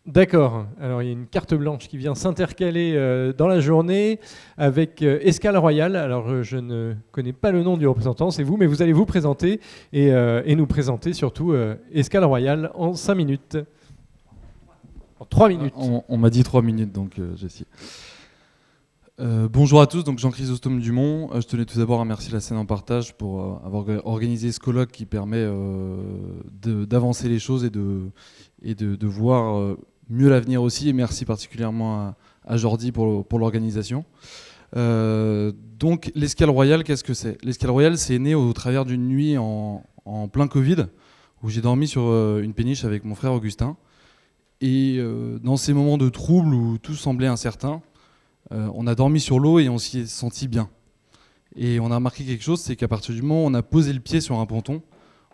D'accord. Alors, il y a une carte blanche qui vient s'intercaler dans la journée avec Escale Royale. Alors, je ne connais pas le nom du représentant, c'est vous, mais vous allez vous présenter et nous présenter surtout Escale Royale en 5 minutes. En 3 minutes. On m'a dit 3 minutes, donc j'essaie. Bonjour à tous, donc Jean-Chrysostome Dumont. Je tenais tout d'abord à remercier la scène en partage pour avoir organisé ce colloque qui permet d'avancer les choses et de voir mieux l'avenir aussi. Et merci particulièrement à Jordi pour l'organisation. Donc l'Escale Royale, qu'est-ce que c'est? L'Escale Royale, c'est né au travers d'une nuit en plein Covid, où j'ai dormi sur une péniche avec mon frère Augustin. Et dans ces moments de trouble où tout semblait incertain, on a dormi sur l'eau et on s'y est senti bien. Et on a remarqué quelque chose, c'est qu'à partir du moment où on a posé le pied sur un ponton,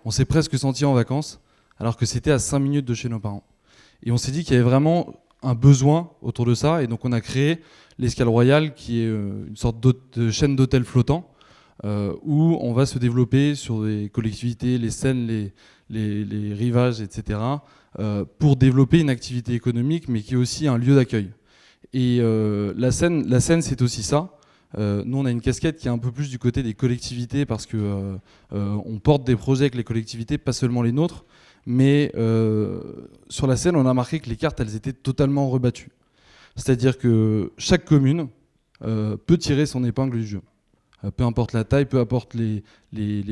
on s'est presque senti en vacances, alors que c'était à 5 minutes de chez nos parents. Et on s'est dit qu'il y avait vraiment un besoin autour de ça, et donc on a créé l'Escale Royale, qui est une sorte de chaîne d'hôtels flottants, où on va se développer sur les collectivités, les Seines, les rivages, etc., pour développer une activité économique, mais qui est aussi un lieu d'accueil. Et la Seine, c'est aussi ça. Nous, on a une casquette qui est un peu plus du côté des collectivités parce que on porte des projets avec les collectivités, pas seulement les nôtres. Mais sur la Seine, on a remarqué que les cartes, elles étaient totalement rebattues. C'est-à-dire que chaque commune peut tirer son épingle du jeu. Peu importe la taille, peu importe les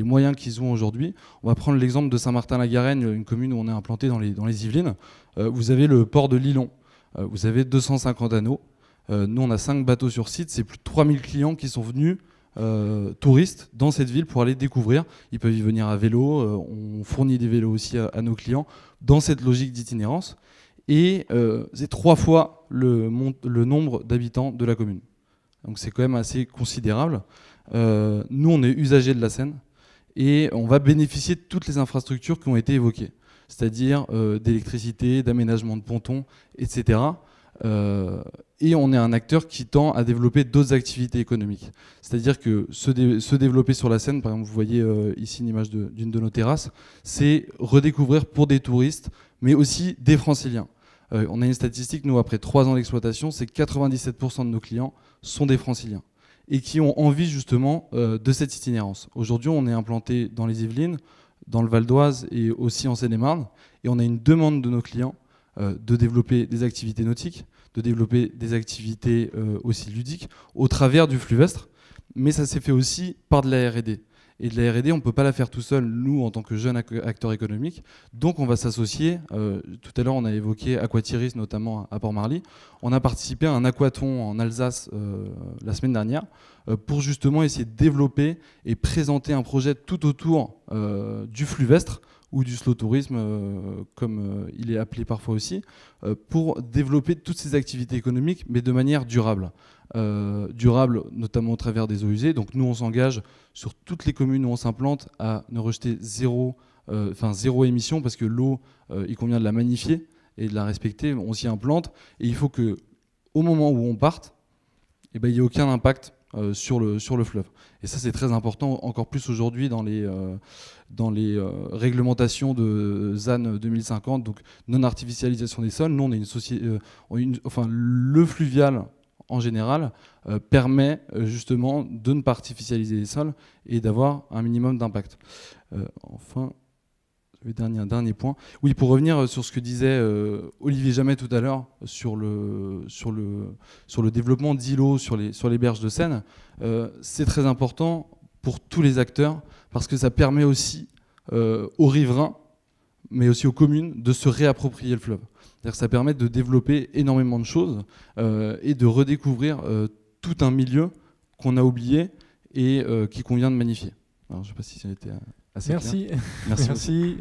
moyens qu'ils ont aujourd'hui. On va prendre l'exemple de Saint-Martin-la-Garenne, une commune où on est implanté dans les Yvelines. Vous avez le port de Lilon. Vous avez 250 anneaux. Nous, on a 5 bateaux sur site. C'est plus de 3000 clients qui sont venus, touristes, dans cette ville pour aller découvrir. Ils peuvent y venir à vélo. On fournit des vélos aussi à nos clients dans cette logique d'itinérance. Et c'est 3 fois le nombre d'habitants de la commune. Donc c'est quand même assez considérable. Nous, on est usagers de la Seine et on va bénéficier de toutes les infrastructures qui ont été évoquées, c'est-à-dire d'électricité, d'aménagement de pontons, etc. Et on est un acteur qui tend à développer d'autres activités économiques. C'est-à-dire que se développer sur la Seine, par exemple, vous voyez ici une image d'une de nos terrasses, c'est redécouvrir pour des touristes, mais aussi des franciliens. On a une statistique, nous, après 3 ans d'exploitation, c'est que 97% de nos clients sont des franciliens et qui ont envie justement de cette itinérance. Aujourd'hui, on est implanté dans les Yvelines, dans le Val d'Oise et aussi en Seine-et-Marne, et on a une demande de nos clients de développer des activités nautiques, de développer des activités aussi ludiques au travers du Fluvestre, mais ça s'est fait aussi par de la R&D. Et de la R&D, on ne peut pas la faire tout seul, nous, en tant que jeunes acteurs économiques. Donc, on va s'associer. Tout à l'heure, on a évoqué Aquatiris, notamment à Port-Marly. On a participé à un aquathon en Alsace la semaine dernière pour justement essayer de développer et présenter un projet tout autour du Fluvestre ou du slow tourisme, comme il est appelé parfois aussi, pour développer toutes ces activités économiques, mais de manière durable. Durable notamment au travers des eaux usées. Donc nous, on s'engage sur toutes les communes où on s'implante à ne rejeter zéro émission, parce que l'eau, il convient de la magnifier et de la respecter. On s'y implante et il faut que, au moment où on parte, il n'y ait aucun impact sur le fleuve. Et ça, c'est très important, encore plus aujourd'hui dans les réglementations de ZAN 2050, donc non-artificialisation des sols. Nous, on est une société, le fluvial en général permet justement de ne pas artificialiser les sols et d'avoir un minimum d'impact. Enfin, un dernier point. Oui, pour revenir sur ce que disait Olivier Jamet tout à l'heure sur le développement d'îlots sur les berges de Seine, c'est très important pour tous les acteurs parce que ça permet aussi aux riverains, mais aussi aux communes, de se réapproprier le fleuve. C'est-à-dire que ça permet de développer énormément de choses et de redécouvrir tout un milieu qu'on a oublié et qui convient de magnifier. Alors, je ne sais pas si ça a été assez clair. Merci.